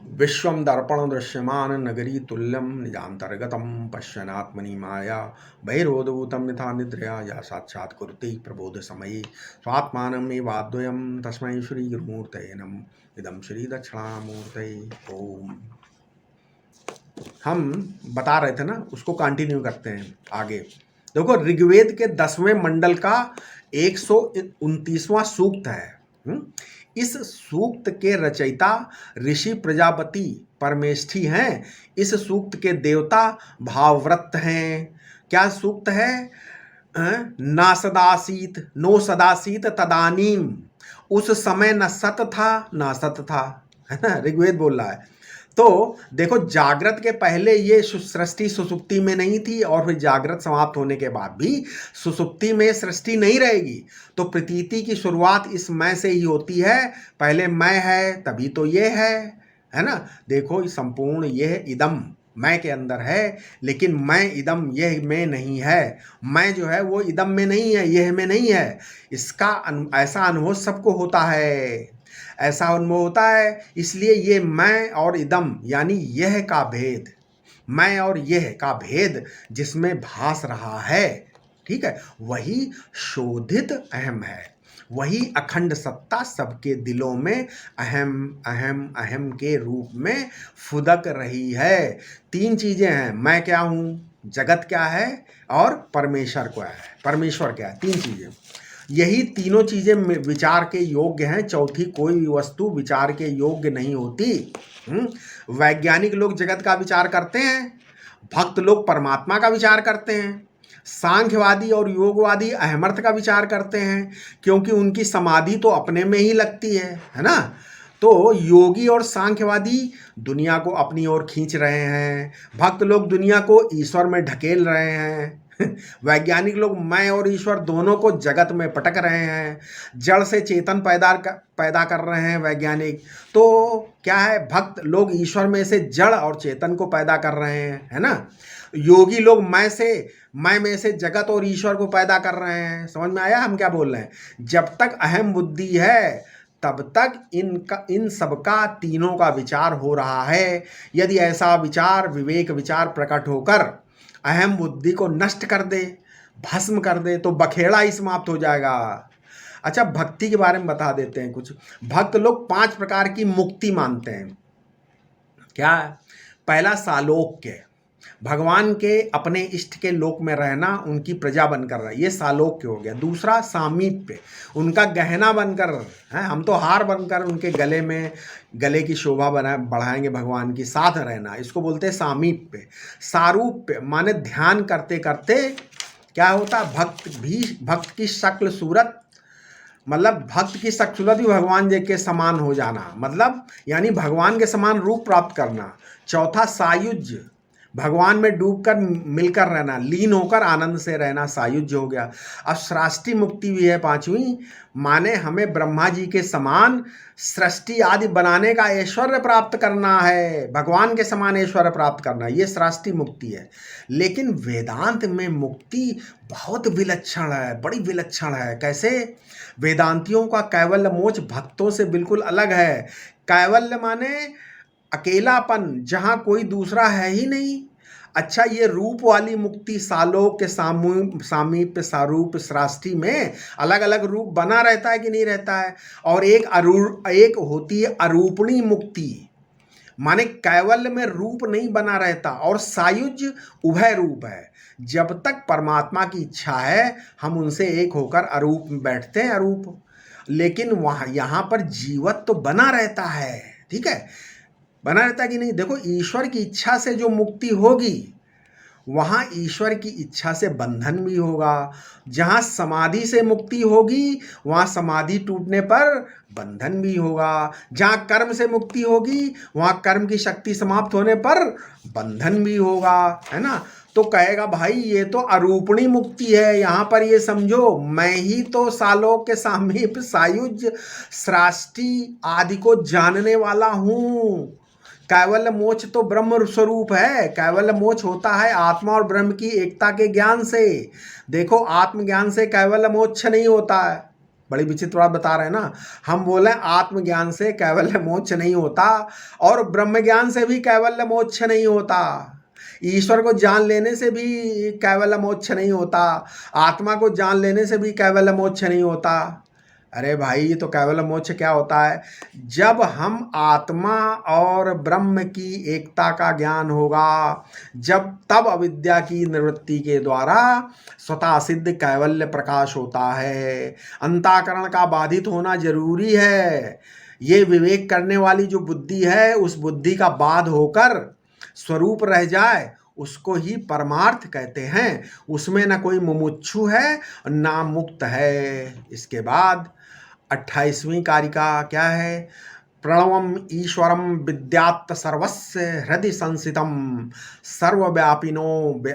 विश्वम दर्पण दृश्यमान नगरी तुल्यम निजांतर्गतम पश्यनात्मनि माया बहिरोदभूतम यथा निद्रया या साक्षात् कुरुते प्रबोध समये स्वात्मानम् एवाद्वयम् तस्मै श्री गुरुमूर्तये नमः। इदं श्री दक्षिणामूर्तये ओम। हम बता रहे थे ना, उसको कंटिन्यू करते हैं आगे। देखो, ऋग्वेद के 10वें मंडल का 129वां सूक्त है। इस सूक्त के रचयिता ऋषि प्रजापति परमेष्ठी हैं। इस सूक्त के देवता भावव्रत हैं। क्या सूक्त है? ना सदासीत, नो सदासीत तदानीम, उस समय न सत था न सत था, है ना, ऋग्वेद बोल रहा है। तो देखो, जागृत के पहले ये सृष्टि सुसुप्ति में नहीं थी, और फिर जागृत समाप्त होने के बाद भी सुसुप्ति में सृष्टि नहीं रहेगी। तो प्रतीति की शुरुआत इस मैं से ही होती है। पहले मैं है, तभी तो ये है ना। देखो, संपूर्ण यह इदम मैं के अंदर है, लेकिन मैं इदम यह में नहीं है। मैं जो है वो इदम में नहीं है, यह में नहीं है। इसका ऐसा अनुभव सबको होता है, ऐसा अनुभव होता है। इसलिए ये मैं और इदम यानी यह का भेद, मैं और यह का भेद जिसमें भास रहा है, ठीक है, वही शोधित अहम है। वही अखंड सत्ता सबके दिलों में अहम अहम अहम के रूप में फुदक रही है। तीन चीजें हैं, मैं क्या हूँ, जगत क्या है, और परमेश्वर क्या है। परमेश्वर क्या है? तीन चीजें। यही तीनों चीजें विचार के योग्य हैं। चौथी कोई भी वस्तु विचार के योग्य नहीं होती। वैज्ञानिक लोग जगत का विचार करते हैं, भक्त लोग परमात्मा का विचार करते हैं, सांख्यवादी और योगवादी अहमर्थ का विचार करते हैं, क्योंकि उनकी समाधि तो अपने में ही लगती है ना। तो योगी और सांख्यवादी दुनिया को अपनी ओर खींच रहे हैं, भक्त लोग दुनिया को ईश्वर में ढकेल रहे हैं। वैज्ञानिक लोग मैं और ईश्वर दोनों को जगत में पटक रहे हैं। जड़ से चेतन पैदा कर रहे हैं वैज्ञानिक। तो क्या है, भक्त लोग ईश्वर में से जड़ और चेतन को पैदा कर रहे हैं, है ना। योगी लोग मैं में से जगत और ईश्वर को पैदा कर रहे हैं। समझ में आया हम क्या बोल रहे हैं? जब तक अहम बुद्धि है तब तक इन सबका, तीनों का विचार हो रहा है। यदि ऐसा विचार, विवेक विचार प्रकट होकर अहम बुद्धि को नष्ट कर दे, भस्म कर दे, तो बखेड़ा ही समाप्त हो जाएगा। अच्छा, भक्ति के बारे में बता देते हैं कुछ। भक्त लोग 5 प्रकार की मुक्ति मानते हैं। क्या? पहला सालोक्य, भगवान के अपने इष्ट के लोक में रहना, उनकी प्रजा बनकर रहा, ये सालोक्य हो गया। दूसरा सामीप्य, उनका गहना बनकर है, हम तो हार बनकर उनके गले की शोभा बढ़ाएंगे भगवान की, साथ रहना, इसको बोलते हैं सामीप्य। सारूप्य माने ध्यान करते करते क्या होता है, भक्त की शक्ल सूरत, मतलब भक्त की शक्ल सूरत भी भगवान जी के समान हो जाना, मतलब यानी भगवान के समान रूप प्राप्त करना। चौथा सायुज्य, भगवान में डूबकर मिलकर रहना, लीन होकर आनंद से रहना, सायुज्य हो गया। अब सृष्टि मुक्ति भी है 5वीं, माने हमें ब्रह्मा जी के समान सृष्टि आदि बनाने का ऐश्वर्य प्राप्त करना है, भगवान के समान ऐश्वर्य प्राप्त करना, ये सृष्टि मुक्ति है। लेकिन वेदांत में मुक्ति बहुत विलक्षण है, बड़ी विलक्षण है। कैसे? वेदांतियों का कैवल्य मोक्ष भक्तों से बिल्कुल अलग है। कैवल्य माने अकेलापन, जहां कोई दूसरा है ही नहीं। अच्छा, ये रूप वाली मुक्ति सालोक के सामीप्य, सारूप, सृष्टि में अलग अलग रूप बना रहता है कि नहीं रहता है? और एक होती है अरूपणी मुक्ति, माने कैवल्य में रूप नहीं बना रहता, और सायुज्य उभय रूप है। जब तक परमात्मा की इच्छा है हम उनसे एक होकर अरूप में बैठते हैं, अरूप। लेकिन वहां यहां पर जीवत तो बना रहता है, ठीक है, बना रहता है कि नहीं? देखो, ईश्वर की इच्छा से जो मुक्ति होगी, वहां ईश्वर की इच्छा से बंधन भी होगा। जहां समाधि से मुक्ति होगी वहां समाधि टूटने पर बंधन भी होगा। जहां कर्म से मुक्ति होगी वहां कर्म की शक्ति समाप्त होने पर बंधन भी होगा, है ना। तो कहेगा भाई ये तो अरूपणी मुक्ति है, यहाँ पर ये समझो मैं ही तो सालों के सामीप, सायुज्य, सृष्टि आदि को जानने वाला हूँ। कैवल्य मोक्ष तो ब्रह्म स्वरूप है। कैवल्य मोक्ष होता है आत्मा और ब्रह्म की एकता के ज्ञान से। देखो, आत्मज्ञान से कैवल्य मोक्ष नहीं होता है, बड़ी विचित्र बात बता रहे हैं ना। हम बोले आत्मज्ञान से कैवल्य मोक्ष नहीं होता और ब्रह्म ज्ञान से भी कैवल्य मोक्ष नहीं होता, ईश्वर को जान लेने से भी कैवल्य मोक्ष नहीं होता, आत्मा को जान लेने से भी कैवल्य मोक्ष नहीं होता। अरे भाई, ये तो कैवल्य मोक्ष क्या होता है? जब हम आत्मा और ब्रह्म की एकता का ज्ञान होगा, जब तब अविद्या की निवृत्ति के द्वारा स्वतः सिद्ध कैवल्य प्रकाश होता है। अंतःकरण का बाधित होना जरूरी है। ये विवेक करने वाली जो बुद्धि है, उस बुद्धि का बाध होकर स्वरूप रह जाए, उसको ही परमार्थ कहते हैं। उसमें ना कोई मुमुक्षु है ना मुक्त है। इसके बाद 28वीं कारिका क्या है? प्रणवम ईश्वरम विद्यात् सर्वस्य हृदय संसितम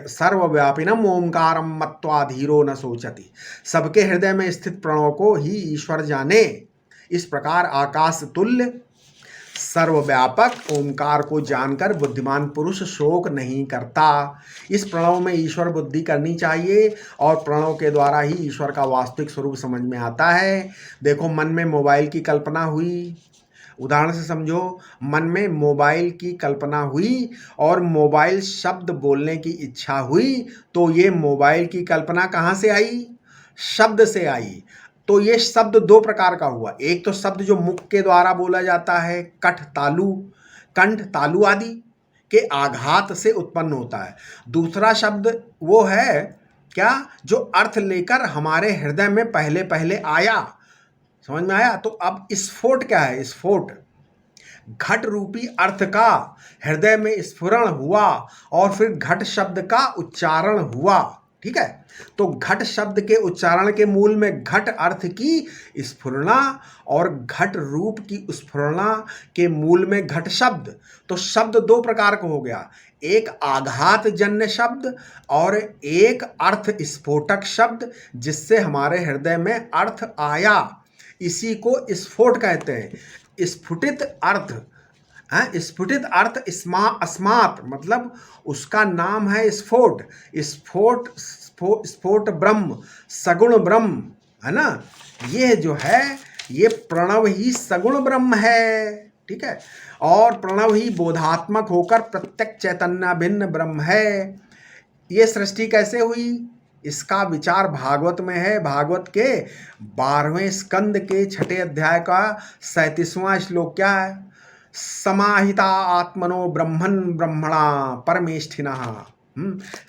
सर्वव्यापिनम ओंकारम मत्वा धीरो न सोचति। सबके हृदय में स्थित प्रणव को ही ईश्वर जाने। इस प्रकार आकाश तुल्य सर्वव्यापक ओंकार को जानकर बुद्धिमान पुरुष शोक नहीं करता। इस प्रणव में ईश्वर बुद्धि करनी चाहिए और प्रणव के द्वारा ही ईश्वर का वास्तविक स्वरूप समझ में आता है। देखो, मन में मोबाइल की कल्पना हुई, उदाहरण से समझो, मन में मोबाइल की कल्पना हुई और मोबाइल शब्द बोलने की इच्छा हुई, तो ये मोबाइल की कल्पना कहाँ से आई? शब्द से आई। तो ये शब्द दो प्रकार का हुआ। एक तो शब्द जो मुख के द्वारा बोला जाता है, कंठ तालु आदि के आघात से उत्पन्न होता है। दूसरा शब्द वो है क्या, जो अर्थ लेकर हमारे हृदय में पहले पहले आया। समझ में आया? तो अब स्फोट क्या है? स्फोट घट रूपी अर्थ का हृदय में स्फुरण हुआ और फिर घट शब्द का उच्चारण हुआ। ठीक है, तो घट शब्द के उच्चारण के मूल में घट अर्थ की स्फुरना और घट रूप की स्फुरना के मूल में घट शब्द। तो शब्द दो प्रकार का हो गया, एक आघात जन्य शब्द और एक अर्थ स्फोटक शब्द, जिससे हमारे हृदय में अर्थ आया। इसी को स्फोट कहते हैं। स्फुटित अर्थ, स्फुटित अर्थ अस्मात्, मतलब उसका नाम है स्फोट। स्फोट ब्रह्म, सगुण ब्रह्म, है ना। ये जो है, ये प्रणव ही सगुण ब्रह्म है। ठीक है, और प्रणव ही बोधात्मक होकर प्रत्यक्ष चैतन्य भिन्न ब्रह्म है। ये सृष्टि कैसे हुई? इसका विचार भागवत में है। भागवत के 12वें स्कंद के 6ठे अध्याय का 37वां श्लोक क्या है? समाहिता आत्मनो ब्रह्मन् ब्रह्मणा परमेष्ठिनः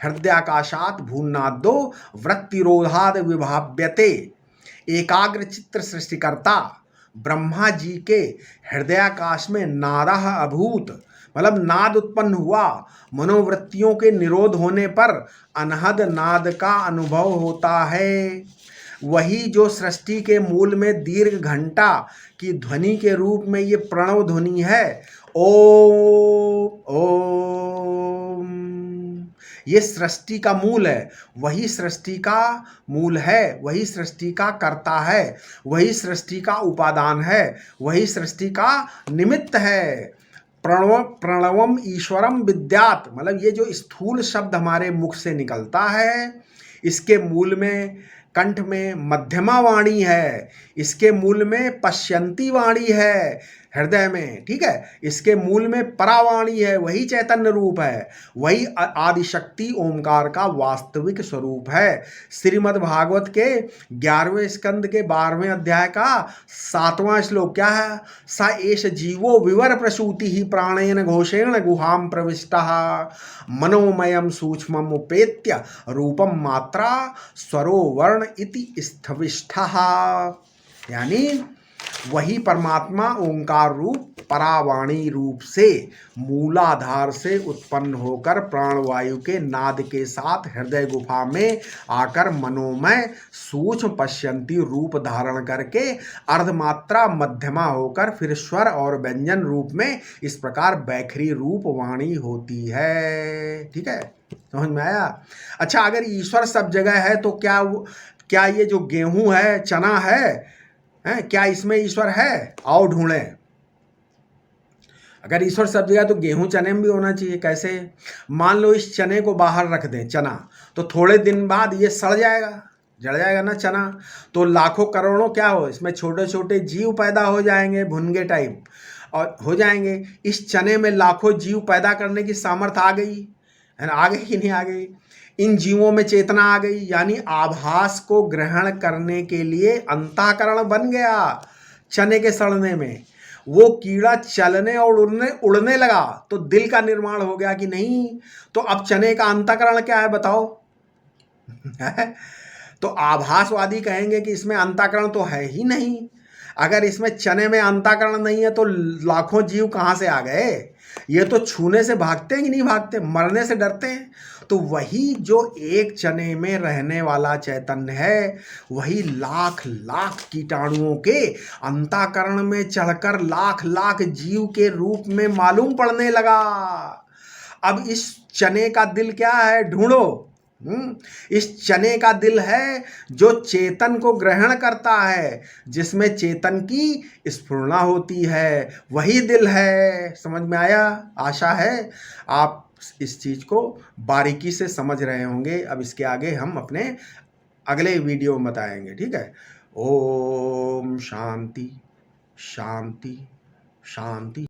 हृदयाकाशात् भून्नादो वृत्तिरोधाद विभाव्यते। एकाग्र चित्र सृष्टिकर्ता ब्रह्मा जी के हृदयाकाश में नादः अभूत, मतलब नाद उत्पन्न हुआ। मनोवृत्तियों के निरोध होने पर अनहद नाद का अनुभव होता है। वही जो सृष्टि के मूल में दीर्घ घंटा की ध्वनि के रूप में ये प्रणव ध्वनि है, ओम ओम, ये सृष्टि का मूल है। वही सृष्टि का मूल है, वही सृष्टि का कर्ता है, वही सृष्टि का उपादान है, वही सृष्टि का निमित्त है। प्रणवम ईश्वरम विद्यात्, मतलब ये जो स्थूल शब्द हमारे मुख से निकलता है, इसके मूल में कंठ में मध्यमा वाणी है, इसके मूल में पश्यंती वाणी है हृदय में। ठीक है, इसके मूल में परावाणी है, वही चैतन्य रूप है, वही आदिशक्ति ओंकार का वास्तविक स्वरूप है। श्रीमद् भागवत के 11वें स्कंद के 12वें अध्याय का 7वां श्लोक क्या है? स एष जीवो विवर प्रसूति ही प्राणेन घोषेण गुहाम प्रविष्टः मनोमयम सूक्ष्मम उपेत्य रूपम मात्रा स्वरो वर्ण इति स्थविष्ठः। यानी वही परमात्मा ओंकार रूप परावाणी रूप से मूलाधार से उत्पन्न होकर प्राणवायु के नाद के साथ हृदय गुफा में आकर मनोमय सूक्ष्म पश्यंती रूप धारण करके अर्धमात्रा मध्यमा होकर फिर स्वर और व्यंजन रूप में इस प्रकार बैखरी रूप वाणी होती है। ठीक है, समझ में आया? अच्छा, अगर ईश्वर सब जगह है तो क्या ये जो गेहूं है, चना है, क्या इसमें ईश्वर है? आओ ढूंढें। अगर ईश्वर सब जगह तो गेहूं चने में भी होना चाहिए। कैसे? मान लो इस चने को बाहर रख दें, चना, तो थोड़े दिन बाद ये सड़ जाएगा, जड़ जाएगा ना चना, तो लाखों करोड़ों क्या हो, इसमें छोटे छोटे जीव पैदा हो जाएंगे, भुनगे टाइप और हो जाएंगे। इस चने में लाखों जीव पैदा करने की सामर्थ्य आ गई है ना, आ गई कि नहीं आ गई। इन जीवों में चेतना आ गई, यानी आभास को ग्रहण करने के लिए अंतःकरण बन गया। चने के सड़ने में वो कीड़ा चलने और उड़ने लगा तो दिल का निर्माण हो गया कि नहीं। तो अब चने का अंतःकरण क्या है बताओ? तो आभासवादी कहेंगे कि इसमें अंतःकरण तो है ही नहीं। अगर इसमें चने में अंतःकरण नहीं है तो लाखों जीव कहाँ से आ गए? ये तो छूने से भागते हैं कि नहीं भागते, मरने से डरते हैं। तो वही जो एक चने में रहने वाला चैतन्य है, वही लाख लाख कीटाणुओं के अंतःकरण में चढ़कर लाख लाख जीव के रूप में मालूम पड़ने लगा। अब इस चने का दिल क्या है, ढूंढो। इस चने का दिल है जो चेतन को ग्रहण करता है, जिसमें चेतन की स्फुरना होती है, वही दिल है। समझ में आया? आशा है आप इस चीज को बारीकी से समझ रहे होंगे। अब इसके आगे हम अपने अगले वीडियो में बताएंगे, ठीक है। ओम शांति शांति शांति।